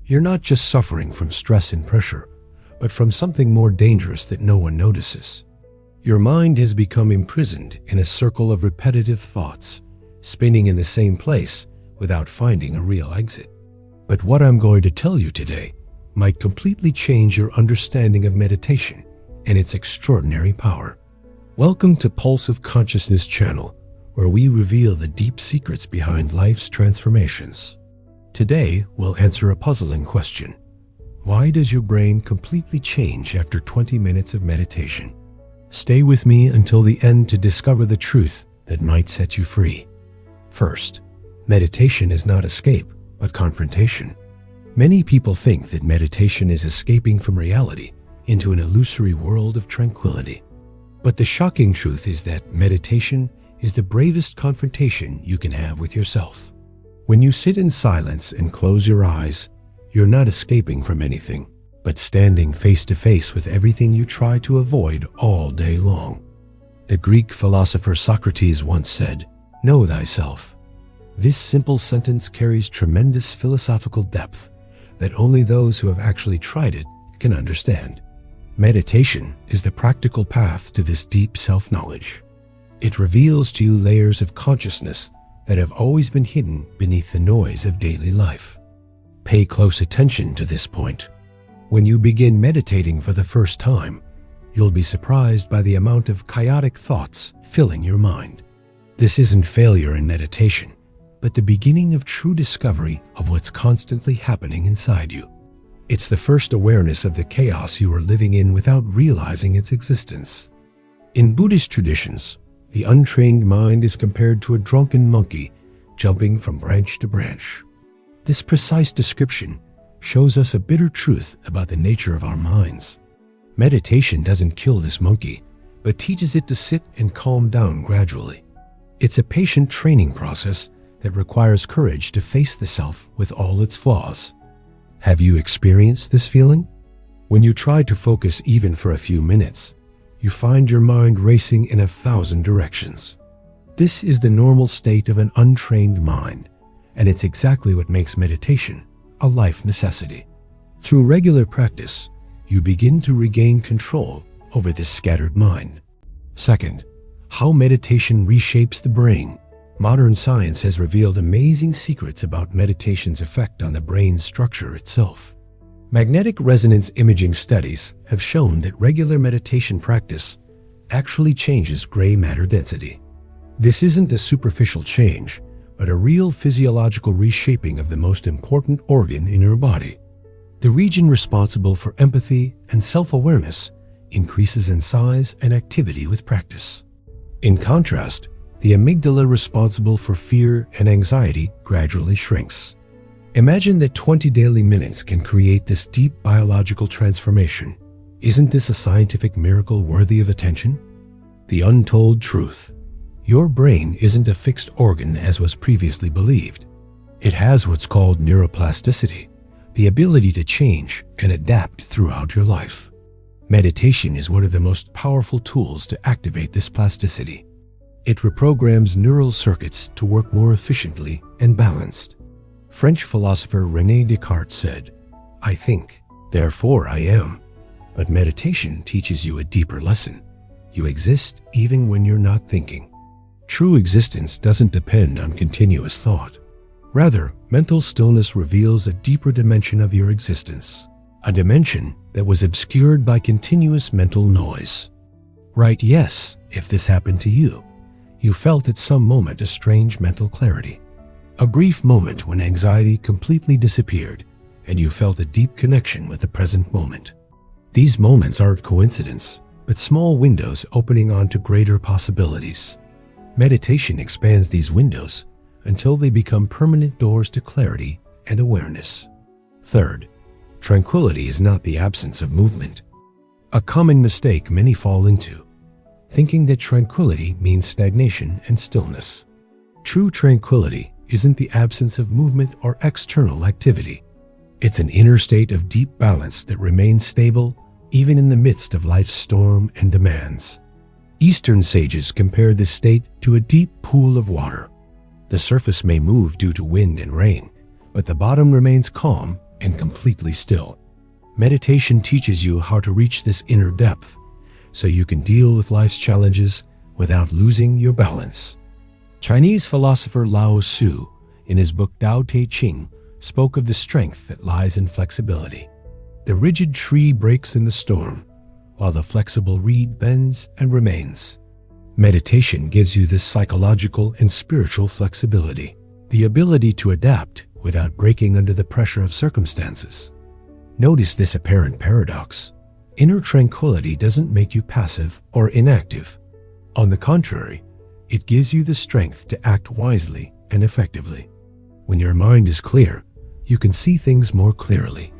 You're not just suffering from stress and pressure, but from something more dangerous that no one notices. Your mind has become imprisoned in a circle of repetitive thoughts, spinning in the same place without finding a real exit. But what I'm going to tell you today might completely change your understanding of meditation and its extraordinary power. Welcome to Pulse of Consciousness channel, where we reveal the deep secrets behind life's transformations. Today, we'll answer a puzzling question. Why does your brain completely change after 20 minutes of meditation? Stay with me until the end to discover the truth that might set you free. First, meditation is not escape, but confrontation. Many people think that meditation is escaping from reality into an illusory world of tranquility. But the shocking truth is that meditation is the bravest confrontation you can have with yourself. When you sit in silence and close your eyes, you're not escaping from anything, but standing face to face with everything you try to avoid all day long. The Greek philosopher Socrates once said, "Know thyself." This simple sentence carries tremendous philosophical depth that only those who have actually tried it can understand. Meditation is the practical path to this deep self-knowledge. It reveals to you layers of consciousness that have always been hidden beneath the noise of daily life. Pay close attention to this point. When you begin meditating for the first time, you'll be surprised by the amount of chaotic thoughts filling your mind. This isn't failure in meditation, but the beginning of true discovery of what's constantly happening inside you. It's the first awareness of the chaos you are living in without realizing its existence. In Buddhist traditions, the untrained mind is compared to a drunken monkey jumping from branch to branch. This precise description shows us a bitter truth about the nature of our minds. Meditation doesn't kill this monkey, but teaches it to sit and calm down gradually. It's a patient training process that requires courage to face the self with all its flaws. Have you experienced this feeling? When you try to focus even for a few minutes, you find your mind racing in 1,000 directions. This is the normal state of an untrained mind, and it's exactly what makes meditation a life necessity. Through regular practice, you begin to regain control over this scattered mind. Second, how meditation reshapes the brain. Modern science has revealed amazing secrets about meditation's effect on the brain's structure itself. Magnetic resonance imaging studies have shown that regular meditation practice actually changes gray matter density. This isn't a superficial change, but a real physiological reshaping of the most important organ in your body. The region responsible for empathy and self-awareness increases in size and activity with practice. In contrast, the amygdala responsible for fear and anxiety gradually shrinks. Imagine that 20 daily minutes can create this deep biological transformation. Isn't this a scientific miracle worthy of attention? The untold truth. Your brain isn't a fixed organ as was previously believed. It has what's called neuroplasticity, the ability to change and adapt throughout your life. Meditation is one of the most powerful tools to activate this plasticity. It reprograms neural circuits to work more efficiently and balanced. French philosopher René Descartes said, "I think, therefore I am." But meditation teaches you a deeper lesson. You exist even when you're not thinking. True existence doesn't depend on continuous thought. Rather, mental stillness reveals a deeper dimension of your existence, a dimension that was obscured by continuous mental noise. Right, yes, if this happened to you. You felt at some moment a strange mental clarity. A brief moment when anxiety completely disappeared and you felt a deep connection with the present moment. These moments aren't coincidence, but small windows opening onto greater possibilities. Meditation expands these windows until they become permanent doors to clarity and awareness. Third, tranquility is not the absence of movement. A common mistake many fall into, thinking that tranquility means stagnation and stillness. True tranquility isn't the absence of movement or external activity. It's an inner state of deep balance that remains stable even in the midst of life's storm and demands. Eastern sages compare this state to a deep pool of water. The surface may move due to wind and rain, but the bottom remains calm and completely still. Meditation teaches you how to reach this inner depth so you can deal with life's challenges without losing your balance. Chinese philosopher Lao Tzu, in his book Tao Te Ching, spoke of the strength that lies in flexibility. The rigid tree breaks in the storm, while the flexible reed bends and remains. Meditation gives you this psychological and spiritual flexibility, the ability to adapt without breaking under the pressure of circumstances. Notice this apparent paradox. Inner tranquility doesn't make you passive or inactive. On the contrary, it gives you the strength to act wisely and effectively. When your mind is clear, you can see things more clearly.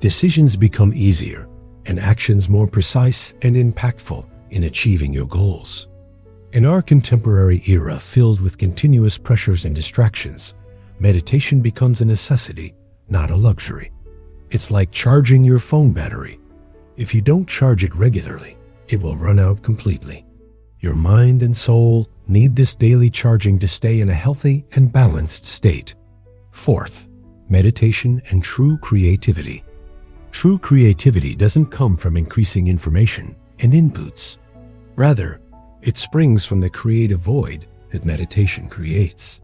Decisions become easier and actions more precise and impactful in achieving your goals. In our contemporary era filled with continuous pressures and distractions, meditation becomes a necessity, not a luxury. It's like charging your phone battery. If you don't charge it regularly, it will run out completely. Your mind and soul need this daily charging to stay in a healthy and balanced state. Fourth, meditation and true creativity. True creativity doesn't come from increasing information and inputs. Rather, it springs from the creative void that meditation creates.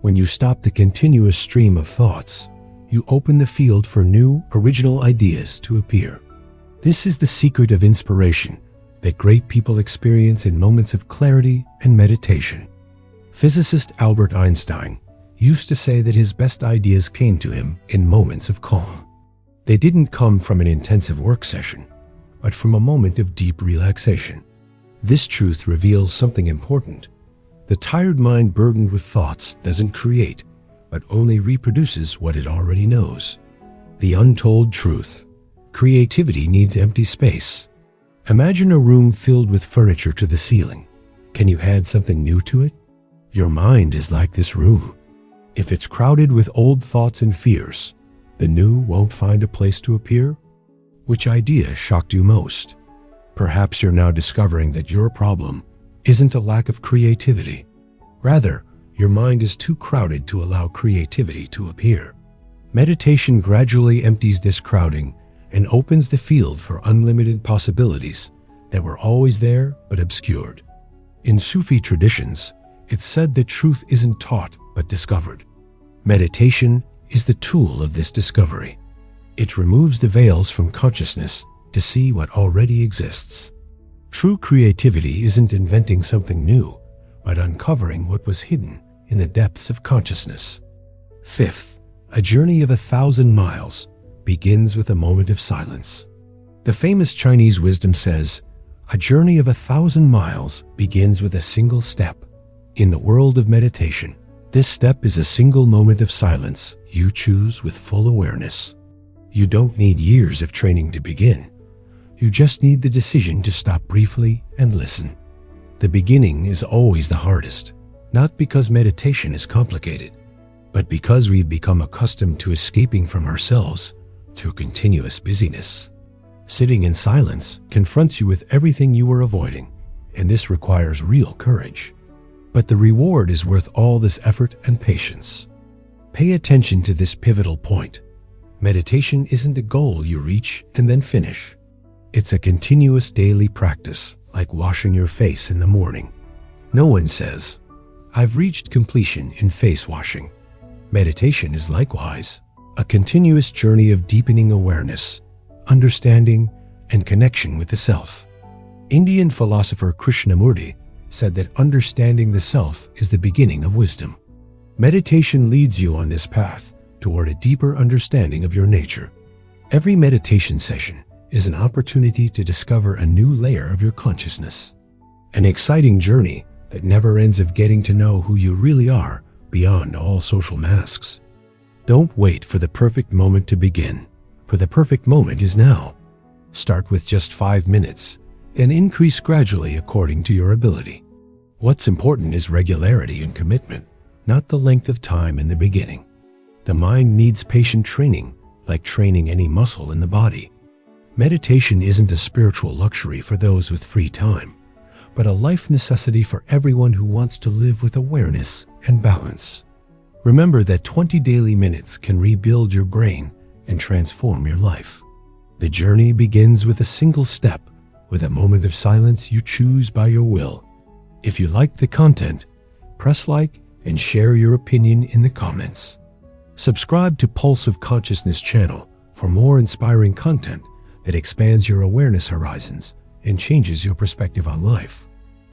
When you stop the continuous stream of thoughts, you open the field for new, original ideas to appear. This is the secret of inspiration that great people experience in moments of clarity and meditation. Physicist Albert Einstein used to say that his best ideas came to him in moments of calm. They didn't come from an intensive work session, but from a moment of deep relaxation. This truth reveals something important. The tired mind burdened with thoughts doesn't create, but only reproduces what it already knows. The untold truth. Creativity needs empty space. Imagine a room filled with furniture to the ceiling. Can you add something new to it? Your mind is like this room. If it's crowded with old thoughts and fears, the new won't find a place to appear. Which idea shocked you most? Perhaps you're now discovering that your problem isn't a lack of creativity. Rather, your mind is too crowded to allow creativity to appear. Meditation gradually empties this crowding and opens the field for unlimited possibilities that were always there but obscured. In Sufi traditions, it's said that truth isn't taught but discovered. Meditation is the tool of this discovery. It removes the veils from consciousness to see what already exists. True creativity isn't inventing something new, but uncovering what was hidden in the depths of consciousness. Fifth, a journey of 1,000 miles begins with a moment of silence. The famous Chinese wisdom says, a journey of 1,000 miles begins with a single step. In the world of meditation, this step is a single moment of silence you choose with full awareness. You don't need years of training to begin. You just need the decision to stop briefly and listen. The beginning is always the hardest, not because meditation is complicated, but because we've become accustomed to escaping from ourselves through continuous busyness. Sitting in silence confronts you with everything you were avoiding, and this requires real courage. But the reward is worth all this effort and patience. Pay attention to this pivotal point. Meditation isn't a goal you reach and then finish. It's a continuous daily practice, like washing your face in the morning. No one says, I've reached completion in face washing. Meditation is likewise a continuous journey of deepening awareness, understanding, and connection with the self. Indian philosopher Krishnamurti said that understanding the self is the beginning of wisdom. Meditation leads you on this path toward a deeper understanding of your nature. Every meditation session is an opportunity to discover a new layer of your consciousness. An exciting journey that never ends of getting to know who you really are beyond all social masks. Don't wait for the perfect moment to begin, for the perfect moment is now. Start with just 5 minutes and increase gradually according to your ability. What's important is regularity and commitment, not the length of time in the beginning. The mind needs patient training, like training any muscle in the body. Meditation isn't a spiritual luxury for those with free time, but a life necessity for everyone who wants to live with awareness and balance. Remember that 20 daily minutes can rebuild your brain and transform your life. The journey begins with a single step, with a moment of silence you choose by your will. If you liked the content, press like and share your opinion in the comments. Subscribe to Pulse of Consciousness channel for more inspiring content that expands your awareness horizons and changes your perspective on life.